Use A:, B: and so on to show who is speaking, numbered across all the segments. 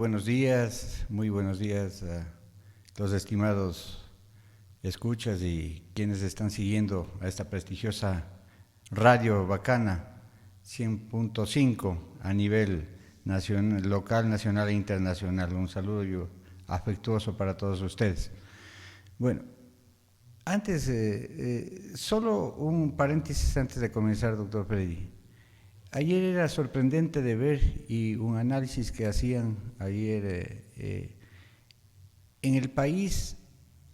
A: Buenos días, muy buenos días a los estimados escuchas y quienes están siguiendo a esta prestigiosa radio bacana 100.5 a nivel nacional, local, nacional e internacional. Un saludo afectuoso para todos ustedes. Bueno, antes, solo un paréntesis antes de comenzar, doctor Freddy. Ayer era sorprendente de ver y un análisis que hacían ayer en el país.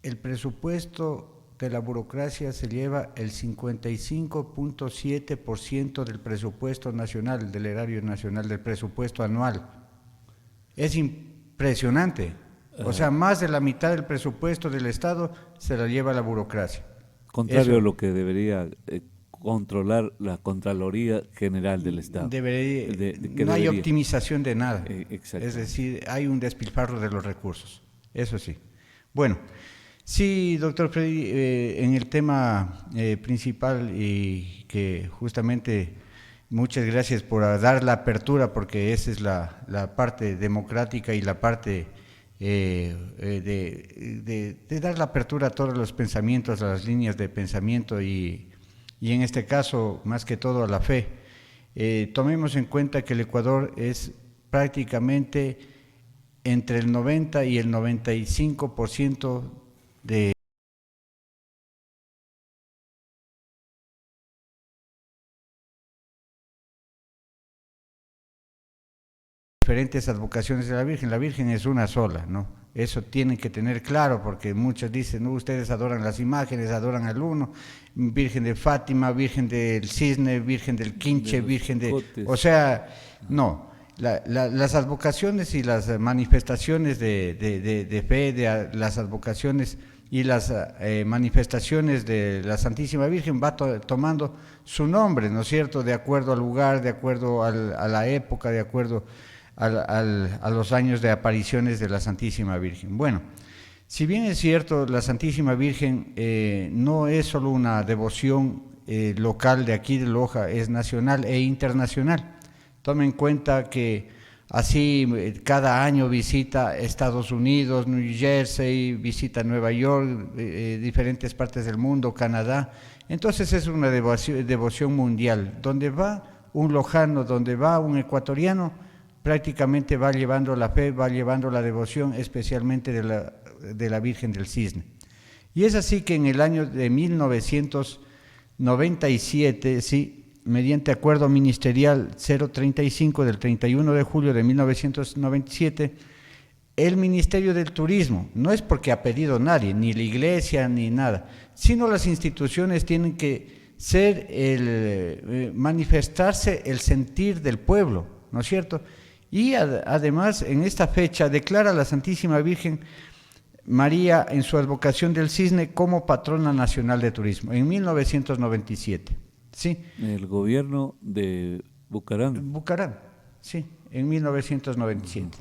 A: El presupuesto de la burocracia se lleva el 55.7% del presupuesto nacional, del erario nacional, del presupuesto anual. Es impresionante. O sea, más de la mitad del presupuesto del Estado se la lleva la burocracia.
B: Contrario
A: Eso
B: a lo que debería controlar la Contraloría General del Estado.
A: no hay optimización de nada.
B: Exacto.
A: Es decir, hay un despilfarro de los recursos. Eso sí. Bueno, sí, doctor Freddy, en el tema principal y que justamente muchas gracias por dar la apertura, porque esa es la parte democrática y la parte de dar la apertura a todos los pensamientos, a las líneas de pensamiento y en este caso, más que todo, a la fe. Tomemos en cuenta que el Ecuador es prácticamente entre el 90 y el 95% de diferentes advocaciones de la Virgen. La Virgen es una sola, ¿no? Eso tienen que tener claro, porque muchos dicen, no, ustedes adoran las imágenes, adoran al uno, Virgen de Fátima, Virgen del Cisne, Virgen del Quinche, Virgen de... O sea, no, las advocaciones y las manifestaciones de fe, las advocaciones y las manifestaciones de la Santísima Virgen va tomando su nombre, ¿no es cierto?, de acuerdo al lugar, de acuerdo a la época, de acuerdo a los años de apariciones de la Santísima Virgen. Bueno, si bien es cierto, la Santísima Virgen no es solo una devoción local de aquí de Loja, es nacional e internacional. Tomen en cuenta que así cada año visita Estados Unidos, New Jersey, visita Nueva York, diferentes partes del mundo, Canadá. Entonces es una devoción mundial. Donde va un lojano, donde va un ecuatoriano, prácticamente va llevando la fe, va llevando la devoción, especialmente de la Virgen del Cisne. Y es así que en el año de 1997, sí, mediante acuerdo ministerial 035 del 31 de julio de 1997, el Ministerio del Turismo, no es porque ha pedido nadie, ni la iglesia, ni nada, sino las instituciones tienen que manifestarse el sentir del pueblo, ¿no es cierto?, y además en esta fecha declara a la Santísima Virgen María en su advocación del Cisne como patrona nacional de turismo, en 1997. ¿Sí?
B: El gobierno de Bucaram.
A: Bucaram, sí, en 1997.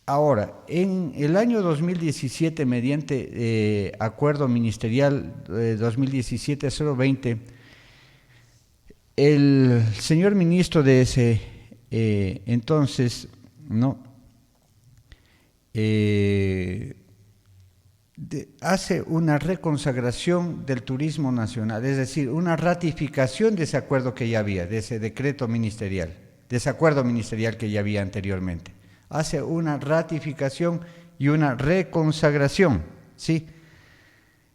A: Ahora, en el año 2017, mediante acuerdo ministerial 2017-020, el señor ministro de ese entonces, ¿no? Hace una reconsagración del turismo nacional, es decir, una ratificación de ese acuerdo que ya había, de ese decreto ministerial, de ese acuerdo ministerial que ya había anteriormente. Hace una ratificación y una reconsagración, ¿sí?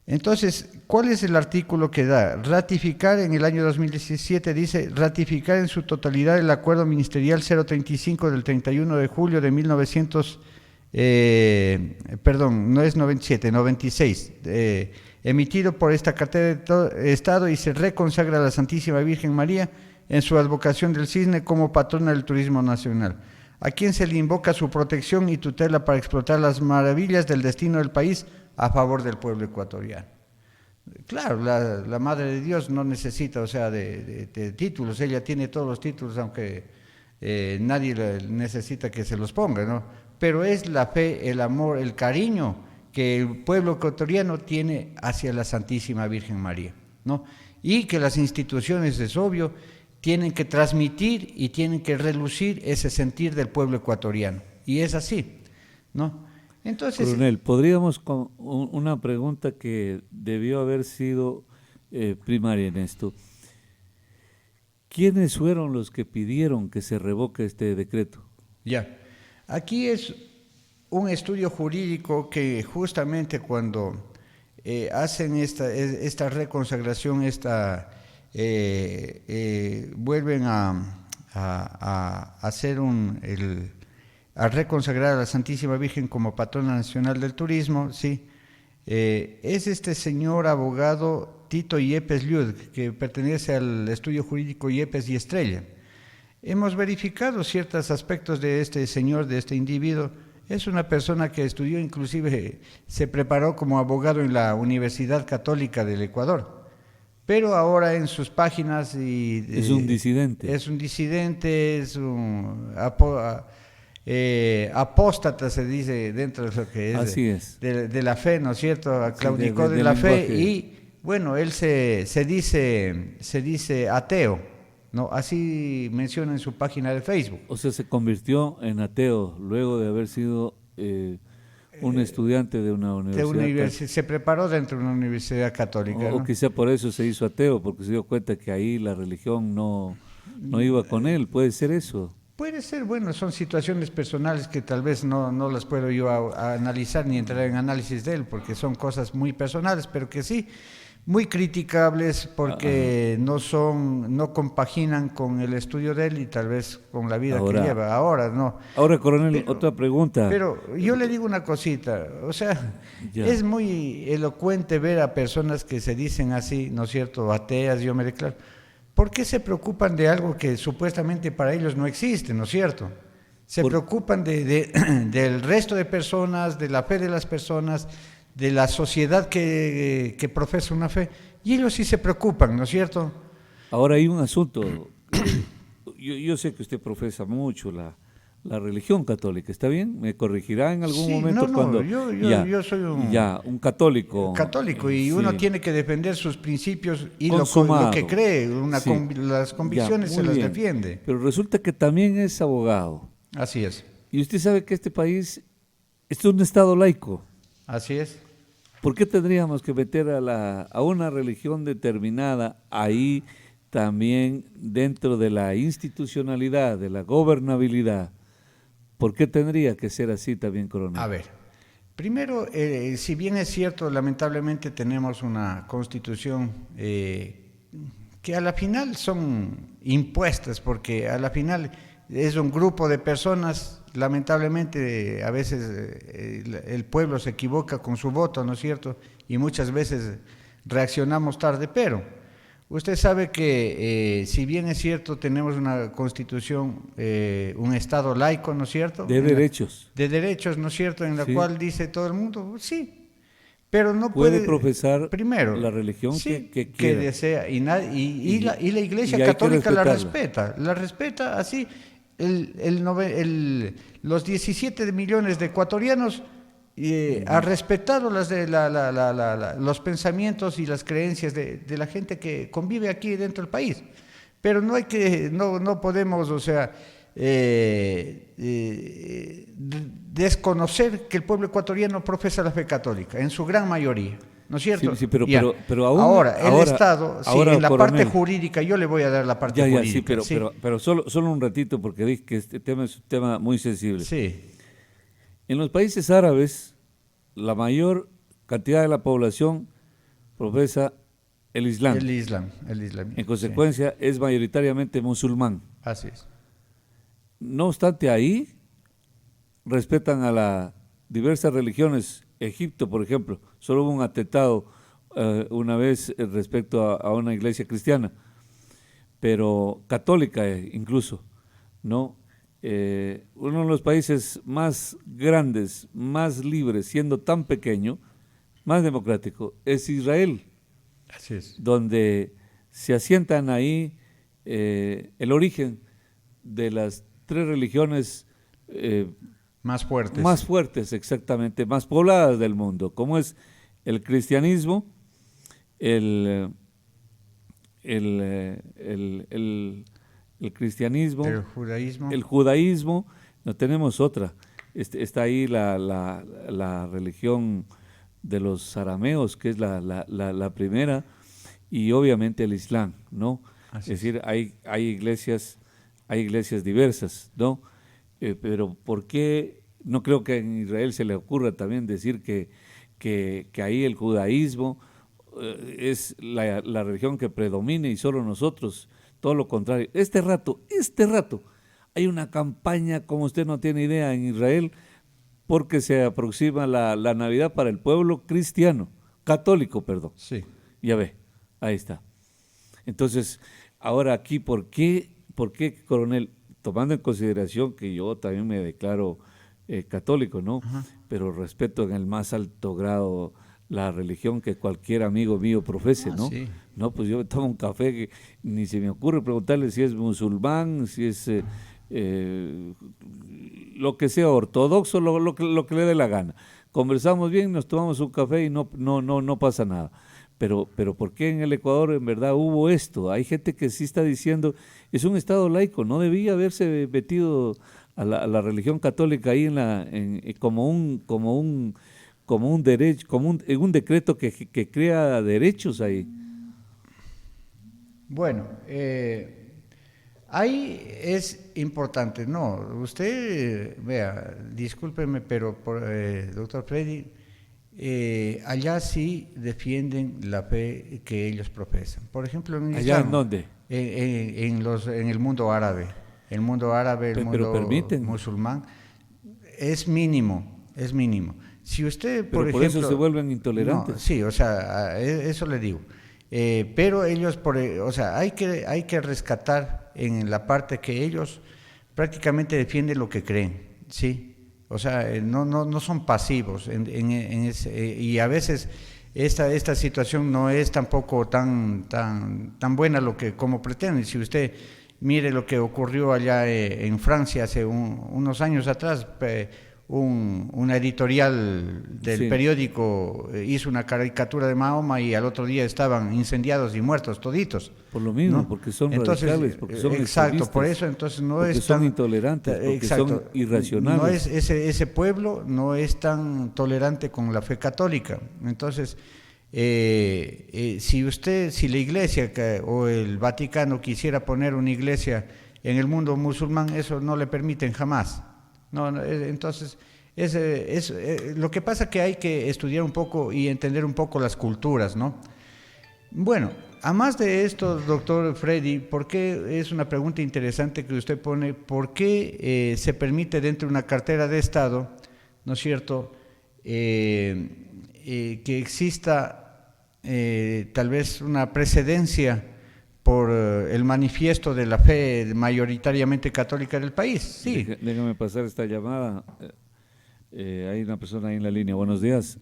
A: Entonces, ¿cuál es el artículo que da? Ratificar en el año 2017, dice, ratificar en su totalidad el acuerdo ministerial 035 del 31 de julio de 96, emitido por esta cartera de Estado, y se reconsagra a la Santísima Virgen María en su advocación del Cisne como patrona del turismo nacional, a quien se le invoca su protección y tutela para explotar las maravillas del destino del país a favor del pueblo ecuatoriano. Claro, la Madre de Dios no necesita, o sea, de títulos, ella tiene todos los títulos, aunque nadie necesita que se los ponga, ¿no? Pero es la fe, el amor, el cariño que el pueblo ecuatoriano tiene hacia la Santísima Virgen María, ¿no? Y que las instituciones, es obvio, tienen que transmitir y tienen que relucir ese sentir del pueblo ecuatoriano. y es así, ¿no? Entonces,
B: Coronel, podríamos con una pregunta que debió haber sido primaria en esto. ¿Quiénes fueron los que pidieron que se revoque este decreto?
A: ya, aquí es un estudio jurídico que justamente cuando hacen esta reconsagración, vuelven a hacer a reconsagrar a la Santísima Virgen como patrona nacional del turismo, sí. Es este señor abogado Tito Yepes Liud, que pertenece al estudio jurídico Yepes y Estrella. Hemos verificado ciertos aspectos de este señor, de este individuo. Es una persona que estudió, inclusive se preparó como abogado en la Universidad Católica del Ecuador. Pero ahora en sus páginas
B: Es un disidente.
A: es un disidente, es un apóstata, se dice dentro de lo que es,
B: Así es.
A: de la fe, ¿no es cierto? Claudicó de
B: del
A: la fe
B: lenguaje.
A: y bueno, él se dice ateo, ¿no? Así menciona en su página de Facebook.
B: O sea, se convirtió en ateo luego de haber sido un estudiante de una universidad.
A: Se preparó dentro de una universidad católica,
B: O
A: ¿no?
B: quizá por eso se hizo ateo, porque se dio cuenta que ahí la religión no iba con él. ¿Puede ser eso?
A: Puede ser, bueno, son situaciones personales que tal vez no las puedo yo a analizar ni entrar en análisis de él, porque son cosas muy personales, pero que sí, muy criticables porque no compaginan con el estudio de él y tal vez con la vida
B: Ahora-
A: que lleva. Ahora, no.
B: Ahora, coronel,
A: Pero-
B: otra pregunta.
A: Pero yo le digo una cosita, o sea,
B: Ya.
A: es muy elocuente ver a personas que se dicen así, ¿no es cierto?, ateas, yo me declaro. ¿Por qué se preocupan de algo que supuestamente para ellos no existe, ¿no es cierto? Se preocupan del resto de personas, de la fe de las personas, de la sociedad que profesa una fe, y ellos sí se preocupan, ¿no es cierto?
B: Ahora hay un asunto. Yo sé que usted profesa mucho la religión católica, ¿está bien? ¿Me corregirá en algún
A: Sí,
B: momento
A: no,
B: cuando
A: yo soy
B: un católico?
A: católico y
B: sí,
A: uno tiene que defender sus principios y lo
B: consumado.
A: que cree,
B: Sí.
A: las convicciones
B: Ya,
A: se
B: muy
A: las
B: bien.
A: defiende.
B: Pero resulta que también es abogado.
A: Así es,
B: Y usted sabe que este país es un estado laico.
A: así es.
B: ¿Por qué tendríamos que meter a una religión determinada ahí también dentro de la institucionalidad, de la gobernabilidad? ¿Por qué tendría que ser así también, coronel?
A: A ver, primero, si bien es cierto, lamentablemente tenemos una constitución que a la final son impuestas, porque a la final es un grupo de personas, lamentablemente a veces el pueblo se equivoca con su voto, ¿no es cierto? Y muchas veces reaccionamos tarde, pero usted sabe que si bien es cierto tenemos una constitución, un Estado laico, ¿no es cierto?
B: De derechos.
A: De derechos, ¿no es cierto? En la
B: Sí.
A: cual dice todo el mundo, sí, pero no
B: Puede
A: puede
B: profesar
A: primero
B: la religión
A: sí,
B: que quiera.
A: desea y la Iglesia
B: y hay que
A: Católica
B: respetarla.
A: la respeta así. Los 17 millones de ecuatorianos ha respetado los pensamientos y las creencias de la gente que convive aquí dentro del país, pero no podemos, o sea, desconocer que el pueblo ecuatoriano profesa la fe católica en su gran mayoría, ¿no es cierto?
B: Sí, sí, pero
A: Ya.
B: aún-
A: ahora el
B: ahora-
A: Estado, sí,
B: ahora,
A: en la
B: coronel.
A: parte jurídica, yo le voy a dar la parte
B: Ya,
A: jurídica.
B: sí, pero solo un ratito, porque dije que este tema es un tema muy sensible.
A: Sí,
B: En los países árabes, la mayor cantidad de la población profesa el Islam.
A: el Islam.
B: En consecuencia, es mayoritariamente musulmán.
A: Sí, así es.
B: No obstante, ahí respetan a las diversas religiones. Egipto, por ejemplo, solo hubo un atentado una vez respecto a una iglesia cristiana, pero católica incluso, ¿no? Uno de los países más grandes, más libres, siendo tan pequeño, más democrático, es Israel,
A: Así es.
B: donde se asientan ahí el origen de las tres religiones
A: Más fuertes.
B: más fuertes, exactamente, más pobladas del mundo, como es el cristianismo, el cristianismo,
A: El judaísmo.
B: el judaísmo, no tenemos otra, está ahí la religión de los arameos, que es la primera, y obviamente el Islam, ¿no? Es decir, hay iglesias diversas, ¿no? Pero ¿por qué? No creo que en Israel se le ocurra también decir que ahí el judaísmo es la religión que predomina y solo nosotros, todo lo contrario. Este rato, hay una campaña, como usted no tiene idea, en Israel, porque se aproxima la Navidad para el pueblo cristiano, católico, perdón.
A: Sí.
B: Ya ve, ahí está. Entonces, ahora aquí, ¿por qué, coronel? Tomando en consideración que yo también me declaro católico, ¿no?
A: Ajá.
B: Pero respeto en el más alto grado la religión que cualquier amigo mío profese, ¿no?
A: Sí.
B: No, pues yo tomo un café que ni se me ocurre preguntarle si es musulmán, si es lo que sea ortodoxo, lo que le dé la gana. Conversamos bien, nos tomamos un café y no pasa nada. Pero ¿por qué en el Ecuador en verdad hubo esto? Hay gente que sí está diciendo, es un Estado laico, no debía haberse metido a la religión católica ahí como un derecho, en un decreto que crea derechos ahí.
A: Bueno, ahí es importante, no, usted, vea, discúlpeme, pero doctor Freddy, allá sí defienden la fe que ellos profesan. Por ejemplo, en el
B: ¿Allá en
A: Islam,
B: dónde?
A: en el mundo árabe, el
B: Pero
A: mundo
B: permiten.
A: musulmán, es mínimo, es mínimo. Si usted,
B: Pero por
A: ejemplo,
B: eso se vuelven intolerantes.
A: no, sí, o sea, eso le digo. Pero ellos, o sea, hay que rescatar en la parte que ellos prácticamente defienden lo que creen, ¿sí? O sea, no son pasivos y a veces esta situación no es tampoco tan buena como pretenden. Si usted mire lo que ocurrió allá en Francia hace unos años atrás, una editorial del
B: Sí,
A: periódico hizo una caricatura de Mahoma y al otro día estaban incendiados y muertos toditos,
B: por lo mismo,
A: ¿no?
B: porque son
A: Entonces,
B: radicales, porque son
A: exacto, por
B: extremistas,
A: eso entonces no
B: porque
A: es
B: son
A: tan
B: intolerantes, porque
A: exacto,
B: son irracionales.
A: no es ese pueblo no es tan tolerante con la fe católica. Entonces, si la iglesia o el Vaticano quisiera poner una iglesia en el mundo musulmán, eso no le permiten jamás. No, entonces, lo que pasa es que hay que estudiar un poco y entender un poco las culturas, ¿no? Bueno, a más de esto, doctor Freddy, ¿por qué es una pregunta interesante que usted pone? ¿Por qué se permite dentro de una cartera de Estado, ¿no es cierto?, que exista tal vez una precedencia por el manifiesto de la fe mayoritariamente católica del país? Sí.
B: Déjame pasar esta llamada. Hay una persona ahí en la línea. Buenos días.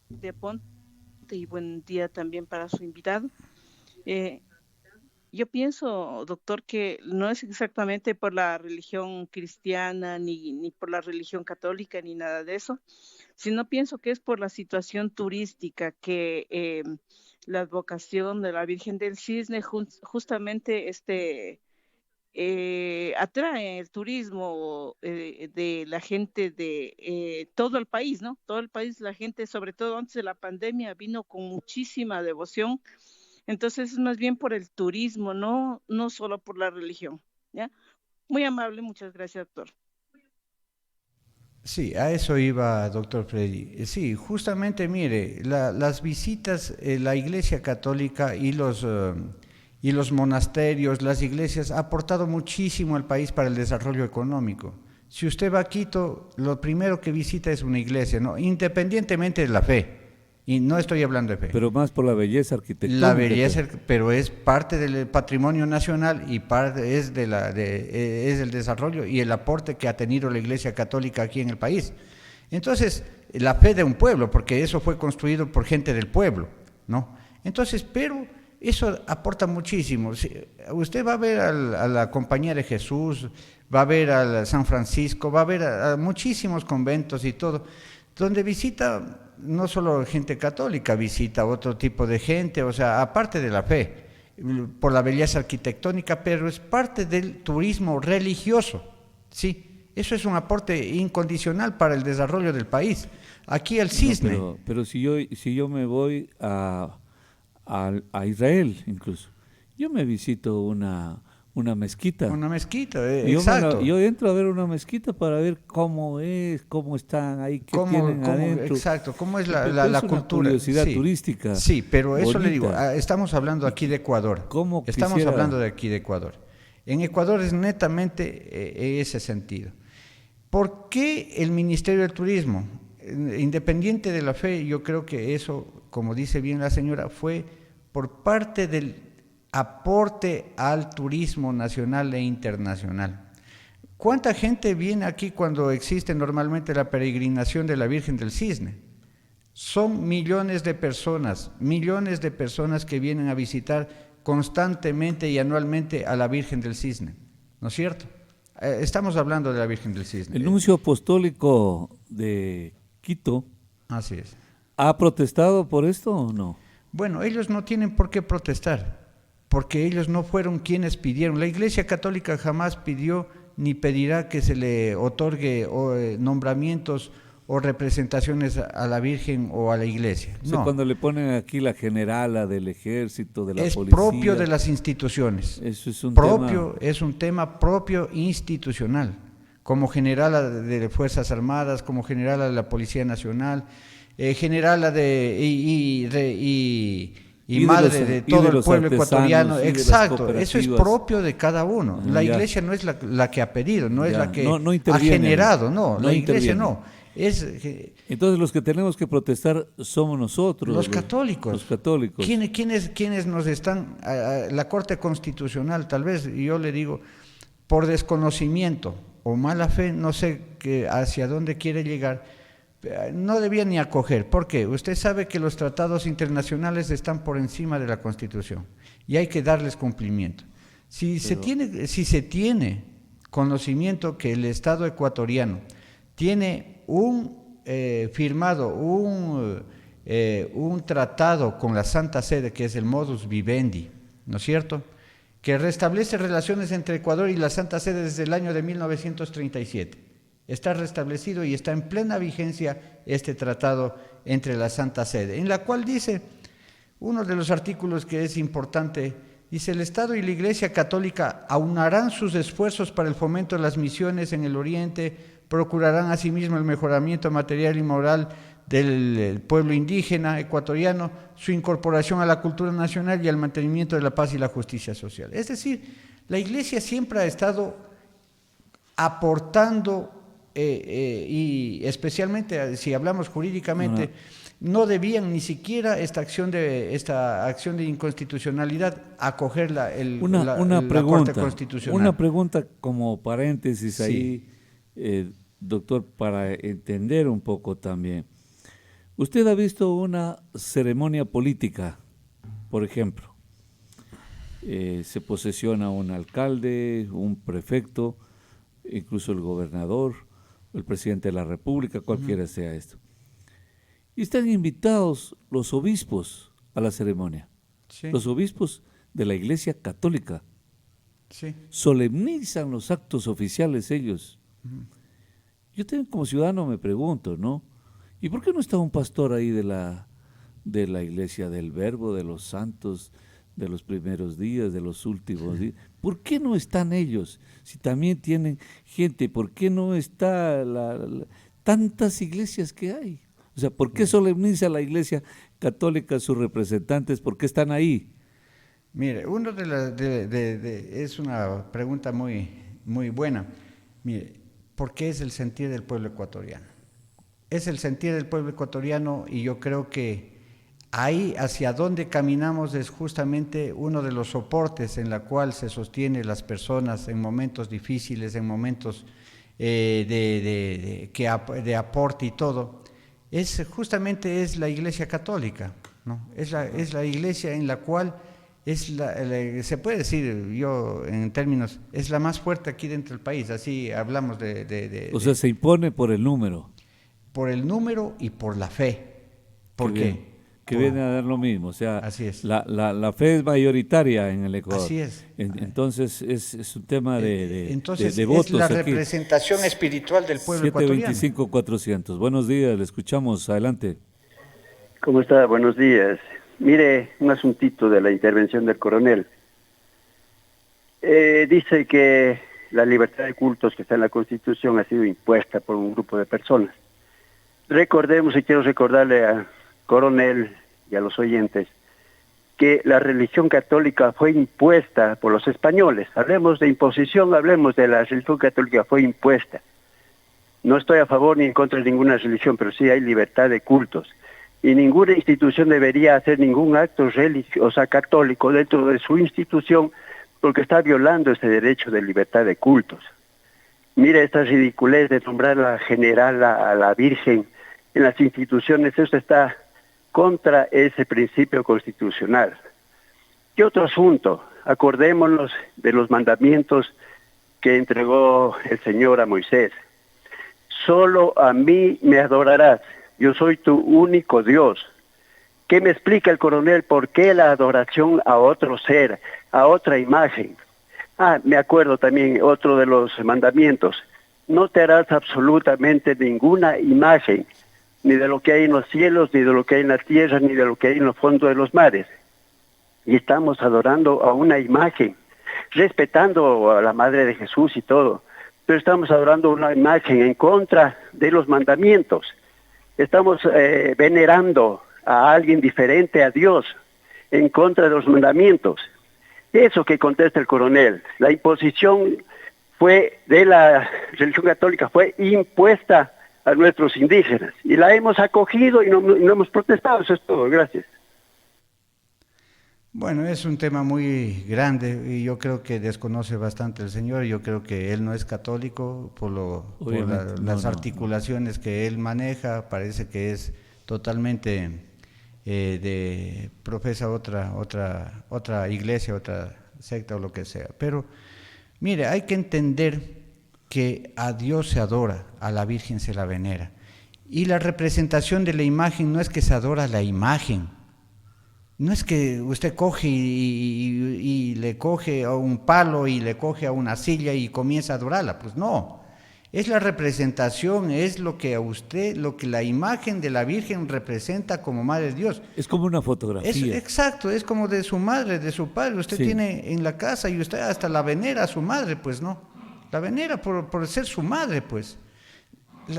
C: De Ponte y buen día también para su invitado. Eh, yo pienso, doctor, que no es exactamente por la religión cristiana ni por la religión católica ni nada de eso, sino pienso que es por la situación turística que la advocación de la Virgen del Cisne justamente atrae el turismo de la gente de todo el país, ¿no? Todo el país, la gente, sobre todo antes de la pandemia, vino con muchísima devoción. Entonces es más bien por el turismo, no solo por la religión, ¿ya? Muy amable, muchas gracias, doctor.
A: Sí, a eso iba, doctor Freddy. Sí, justamente, mire, las visitas, la Iglesia Católica y los monasterios, las iglesias, ha aportado muchísimo al país para el desarrollo económico. Si usted va a Quito, lo primero que visita es una iglesia, ¿no? Independientemente de la fe, y no estoy hablando de fe.
B: Pero más por la belleza arquitectónica.
A: La belleza, pero es parte del patrimonio nacional y parte es el desarrollo y el aporte que ha tenido la Iglesia Católica aquí en el país. Entonces, la fe de un pueblo, porque eso fue construido por gente del pueblo, ¿no? Entonces, pero eso aporta muchísimo. Usted va a ver a la Compañía de Jesús, va a ver a San Francisco, va a ver a muchísimos conventos y todo, donde visita no solo gente católica, visita otro tipo de gente, o sea, aparte de la fe, por la belleza arquitectónica, pero es parte del turismo religioso, Sí, eso es un aporte incondicional para el desarrollo del país. Aquí el cisne.
B: Pero si yo me voy a Israel incluso, yo me visito una mezquita.
A: Una mezquita,
B: Yo,
A: exacto.
B: yo entro a ver una mezquita para ver cómo es, cómo están ahí, qué tienen adentro.
A: Exacto, cómo es
B: Pero
A: la
B: es una
A: cultura.
B: curiosidad
A: Sí,
B: turística.
A: sí, pero eso le digo,
B: bonita.
A: estamos hablando aquí de Ecuador.
B: ¿Cómo
A: Estamos
B: quisiera-
A: hablando de aquí de Ecuador. En Ecuador es netamente ese sentido. ¿Por qué el Ministerio del Turismo? Independiente de la fe, yo creo que eso, como dice bien la señora, fue por parte del aporte al turismo nacional e internacional. ¿Cuánta gente viene aquí cuando existe normalmente la peregrinación de la Virgen del Cisne? Son millones de personas que vienen a visitar constantemente y anualmente a la Virgen del Cisne, ¿no es cierto? Estamos hablando de la Virgen del Cisne.
B: El nuncio apostólico de Quito
A: Así es.
B: ha protestado por esto o no?
A: Bueno, ellos no tienen por qué protestar, porque ellos no fueron quienes pidieron. La Iglesia Católica jamás pidió ni pedirá que se le otorgue nombramientos o representaciones a la Virgen o a la Iglesia.
B: O sea,
A: No,
B: cuando le ponen aquí la generala del ejército, de la
A: es
B: policía.
A: propio de las instituciones.
B: Eso es un
A: Propio,
B: tema.
A: es un tema propio institucional, como general de Fuerzas Armadas, como general de la Policía Nacional, general y
B: de
A: madre
B: los-
A: de
B: y
A: todo
B: de
A: el
B: los
A: pueblo
B: artesanos,
A: ecuatoriano.
B: y de las
A: Exacto, eso es
B: cooperativas.
A: propio de cada uno. La
B: Ya.
A: Iglesia no es la que ha pedido, no es
B: Ya,
A: la que
B: no
A: ha
B: interviene.
A: generado, no,
B: No
A: la Iglesia
B: interviene.
A: no. Es
B: Entonces los que tenemos que protestar somos nosotros.
A: los católicos.
B: Los católicos.
A: ¿Quiénes nos están? La Corte Constitucional, tal vez, y yo le digo, por desconocimiento o mala fe, no sé hacia dónde quiere llegar, no debía ni acoger. ¿Por qué? Usted sabe que los tratados internacionales están por encima de la Constitución y hay que darles cumplimiento. Si se tiene conocimiento que el Estado ecuatoriano tiene firmado un tratado con la Santa Sede, que es el modus vivendi, ¿no es cierto?, que restablece relaciones entre Ecuador y la Santa Sede desde el año de 1937. Está restablecido y está en plena vigencia este tratado entre la Santa Sede, en la cual dice, uno de los artículos que es importante, dice: el Estado y la Iglesia Católica aunarán sus esfuerzos para el fomento de las misiones en el Oriente, procurarán asimismo el mejoramiento material y moral del pueblo indígena ecuatoriano, su incorporación a la cultura nacional y al mantenimiento de la paz y la justicia social. Es decir, la Iglesia siempre ha estado aportando, y especialmente si hablamos jurídicamente, no debían ni siquiera esta acción de inconstitucionalidad acogerla
B: Una
A: la
B: pregunta,
A: Corte Constitucional.
B: una pregunta como paréntesis
A: Sí.
B: ahí, doctor, para entender un poco también. ¿Usted ha visto una ceremonia política, por ejemplo? Se posesiona un alcalde, un prefecto, incluso el gobernador, el presidente de la República, cualquiera sea esto. Y están invitados los obispos a la ceremonia,
A: Sí,
B: los obispos de la Iglesia Católica.
A: sí.
B: Solemnizan los actos oficiales ellos. Yo también como ciudadano me pregunto, ¿no? ¿Y por qué no está un pastor ahí de la Iglesia del Verbo, de los santos, de los primeros días, de los últimos días? ¿Por qué no están ellos? Si también tienen gente, ¿por qué no está tantas iglesias que hay? O sea, ¿por qué solemniza la Iglesia Católica sus representantes? ¿Por qué están ahí?
A: Mire, es una pregunta muy, muy buena. Mire, ¿por qué es el sentir del pueblo ecuatoriano? Es el sentir del pueblo ecuatoriano, y yo creo que ahí hacia donde caminamos es justamente uno de los soportes en la cual se sostiene las personas en momentos difíciles, en momentos de aporte y todo. Justamente es la Iglesia Católica, ¿no? Es la Iglesia en la cual se puede decir, yo en términos, es la más fuerte aquí dentro del país. Así hablamos
B: O sea, se impone por el número.
A: por el número y por la fe. ¿Por qué?
B: que viene a dar lo mismo. O sea,
A: Así es.
B: la fe es mayoritaria en el Ecuador.
A: Así es.
B: Entonces es un tema
A: Entonces,
B: de votos
A: es la
B: aquí.
A: representación espiritual del pueblo ecuatoriano.
B: 725-400. Buenos días, le escuchamos. Adelante.
D: ¿Cómo está? Buenos días. Mire, un asuntito de la intervención del coronel. Dice que la libertad de cultos que está en la Constitución ha sido impuesta por un grupo de personas. Recordemos, y quiero recordarle al coronel y a los oyentes, que la religión católica fue impuesta por los españoles. Hablemos de imposición, hablemos de la religión católica, fue impuesta. No estoy a favor ni en contra de ninguna religión, pero sí hay libertad de cultos. Y ninguna institución debería hacer ningún acto religioso, o sea, católico dentro de su institución, porque está violando ese derecho de libertad de cultos. Mire esta ridiculez de nombrar a la general, a la Virgen en las instituciones, eso está contra ese principio constitucional. ¿Qué otro asunto? Acordémonos de los mandamientos que entregó el Señor a Moisés. Solo a mí me adorarás, yo soy tu único Dios. ¿Qué me explica el coronel? ¿Por qué la adoración a otro ser, a otra imagen? Me acuerdo también otro de los mandamientos. No te harás absolutamente ninguna imagen, ni de lo que hay en los cielos, ni de lo que hay en la tierra, ni de lo que hay en los fondos de los mares. Y estamos adorando a una imagen, respetando a la Madre de Jesús y todo, pero estamos adorando una imagen en contra de los mandamientos. Estamos venerando a alguien diferente a Dios, en contra de los mandamientos. Eso que contesta el coronel, la imposición fue de la religión católica, fue impuesta a nuestros indígenas, y la hemos acogido y no hemos protestado, eso es todo, gracias.
A: Bueno, es un tema muy grande y yo creo que desconoce bastante el señor. Yo creo que él no es católico por las articulaciones que él maneja. Parece que es totalmente profesa otra iglesia, otra secta o lo que sea. Pero mire, hay que entender que a Dios se adora, a la Virgen se la venera. Y la representación de la imagen no es que se adora la imagen. No es que usted coge y le coge a un palo y le coge a una silla y comienza a adorarla, pues no. Es la representación, es lo que la imagen de la Virgen representa como Madre de Dios.
B: Es como una fotografía.
A: Exacto, es como de su madre, de su padre. Usted tiene en la casa y usted hasta la venera a su madre, pues no. La venera por ser su madre, pues.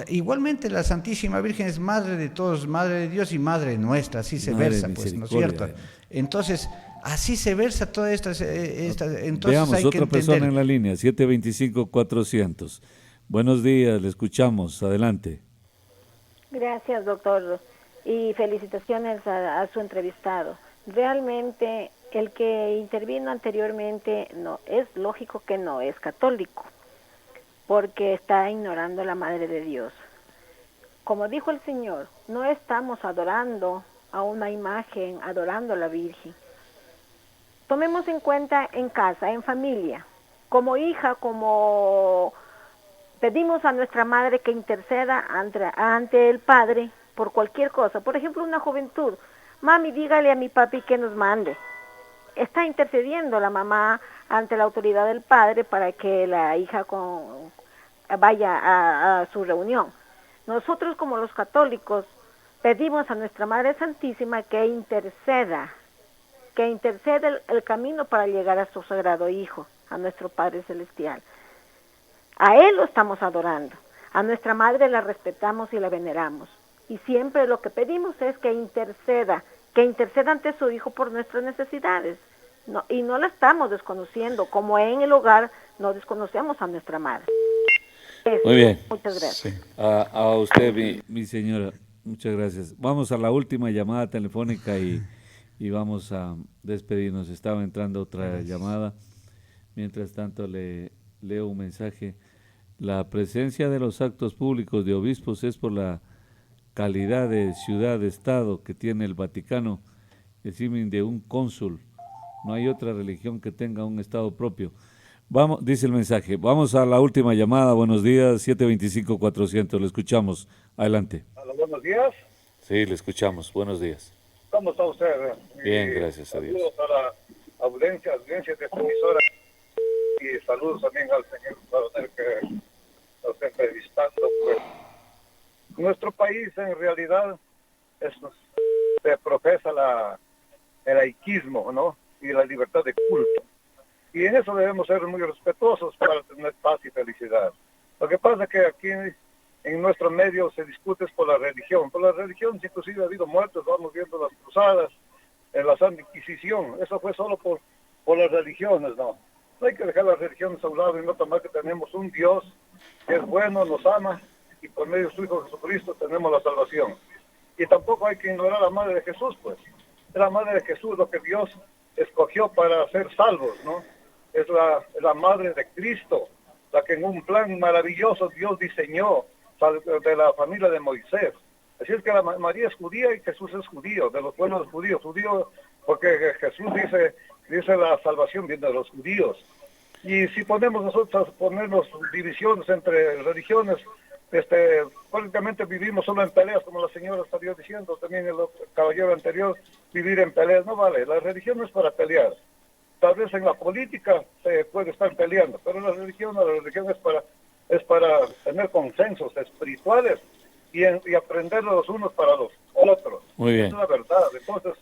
A: Igualmente la Santísima Virgen es madre de todos, madre de Dios y madre nuestra, así se versa, pues, ¿no es cierto? Entonces, así se versa toda esta entonces
B: veamos,
A: hay que
B: otra persona en la línea, 725-400. Buenos días, le escuchamos, adelante.
E: Gracias, doctor, y felicitaciones a su entrevistado. Realmente, el que intervino anteriormente, no es lógico que no es católico, porque está ignorando a la Madre de Dios. Como dijo el Señor, no estamos adorando a una imagen, adorando a la Virgen. Tomemos en cuenta en casa, en familia, como hija, como pedimos a nuestra madre que interceda ante el Padre por cualquier cosa. Por ejemplo, una juventud, mami, dígale a mi papi que nos mande. Está intercediendo la mamá ante la autoridad del padre para que la hija vaya a su reunión. Nosotros como los católicos pedimos a nuestra Madre Santísima que interceda el camino para llegar a su sagrado Hijo, a nuestro Padre Celestial. A Él lo estamos adorando, a nuestra Madre la respetamos y la veneramos. Y siempre lo que pedimos es que interceda ante su Hijo por nuestras necesidades. Y no la estamos desconociendo, como en el hogar no desconocemos a nuestra Madre.
B: Muy bien.
E: Muchas gracias.
B: Sí. A usted, mi señora, muchas gracias. Vamos a la última llamada telefónica y vamos a despedirnos. Estaba entrando otra llamada. Mientras tanto, le leo un mensaje. La presencia de los actos públicos de obispos es por la calidad de ciudad-estado que tiene el Vaticano, el símil de un cónsul. No hay otra religión que tenga un estado propio. Vamos, dice el mensaje. Vamos a la última llamada. Buenos días, 725-400. Le escuchamos. Adelante.
F: Hola, buenos días.
B: Sí, le escuchamos. Buenos días.
F: ¿Cómo está usted?
B: Bien, gracias a Dios.
F: Saludos a la audiencia de esta emisora y saludos también al señor coronel que nos está entrevistando. Pues, nuestro país en realidad se profesa el laicismo, ¿no? Y la libertad de culto. Y en eso debemos ser muy respetuosos para tener paz y felicidad. Lo que pasa es que aquí en nuestro medio se discute por la religión. Por la religión inclusive ha habido muertos, vamos viendo las cruzadas, en la Santa Inquisición. Eso fue solo por las religiones, ¿no? No hay que dejar las religiones a un lado y no tomar que tenemos un Dios que es bueno, nos ama, y por medio de su Hijo Jesucristo tenemos la salvación. Y tampoco hay que ignorar a la Madre de Jesús, pues. Es la Madre de Jesús lo que Dios escogió para ser salvos, ¿no? Es la Madre de Cristo, la que en un plan maravilloso Dios diseñó de la familia de Moisés. Así es que María es judía y Jesús es judío, de los pueblos judíos, porque Jesús dice la salvación viene de los judíos. Y si nosotros ponernos divisiones entre religiones, prácticamente vivimos solo en peleas, como la señora estaría diciendo, también el caballero anterior, vivir en peleas no vale. La religión no es para pelear. Tal vez en la política se puede estar peleando, pero la religión es para tener consensos espirituales y aprender los unos para los otros.
B: Muy bien.
F: Es la verdad. Entonces,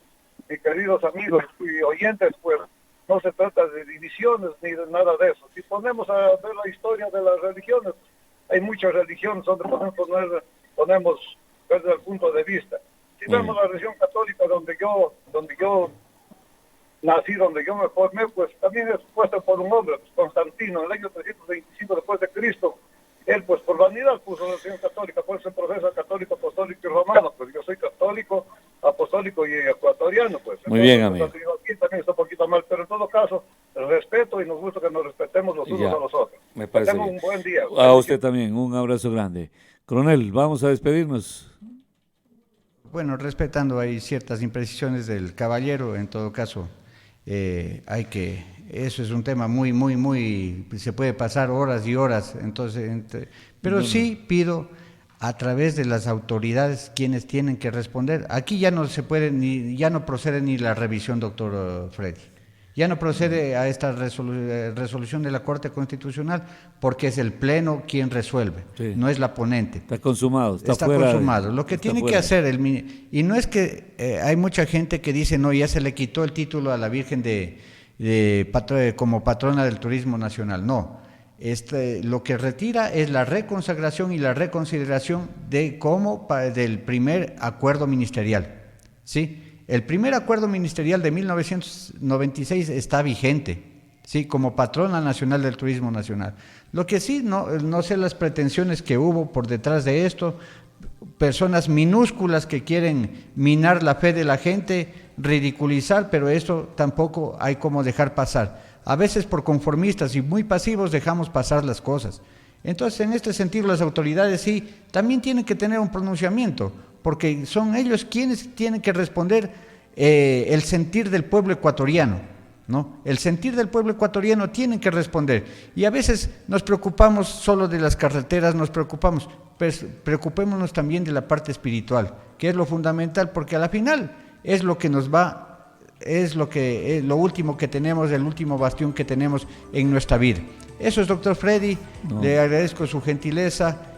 F: mis queridos amigos y oyentes, pues no se trata de divisiones ni de nada de eso. Si ponemos a ver la historia de las religiones, hay muchas religiones donde ponemos desde el punto de vista. Si vemos la religión católica donde yo nací, donde yo me formé, pues también es puesto por un hombre, pues, Constantino, en el año 325 después de Cristo. Él, pues, por vanidad puso la religión católica, por eso se profesa católico, apostólico y romano. Pues yo soy católico, apostólico y ecuatoriano, pues.
B: Muy bien, amigo.
F: Aquí también está un poquito mal, pero en todo caso, el respeto y nos gusta que nos respetemos los unos a los otros.
B: Me parece
F: Tengan
B: bien.
F: un buen día.
B: A usted también, un abrazo grande. Coronel, vamos a despedirnos.
A: Bueno, respetando ahí ciertas imprecisiones del caballero, en todo caso, eso es un tema muy, se puede pasar horas y horas, entonces, pero sí pido a través de las autoridades quienes tienen que responder. Aquí ya no se puede ya no procede ni la revisión, doctor Freddy. Ya no procede a esta resolución de la Corte Constitucional porque es el Pleno quien resuelve, no es la ponente.
B: Está consumado,
A: está consumado. Lo que tiene que hacer y no es que hay mucha gente que dice, no, ya se le quitó el título a la Virgen como patrona del turismo nacional. No, lo que retira es la reconsagración y la reconsideración del primer acuerdo ministerial, ¿sí? El primer acuerdo ministerial de 1996 está vigente, ¿sí? Como patrona nacional del turismo nacional. Lo que sí, no sé las pretensiones que hubo por detrás de esto, personas minúsculas que quieren minar la fe de la gente, ridiculizar, pero eso tampoco hay como dejar pasar. A veces por conformistas y muy pasivos dejamos pasar las cosas. Entonces, en este sentido, las autoridades sí también tienen que tener un pronunciamiento, porque son ellos quienes tienen que responder el sentir del pueblo ecuatoriano, ¿no? El sentir del pueblo ecuatoriano tienen que responder. Y a veces nos preocupamos solo de las carreteras, pues preocupémonos también de la parte espiritual, que es lo fundamental, porque a la final es lo que es lo último que tenemos, el último bastión que tenemos en nuestra vida. Eso es, doctor Freddy, le agradezco su gentileza.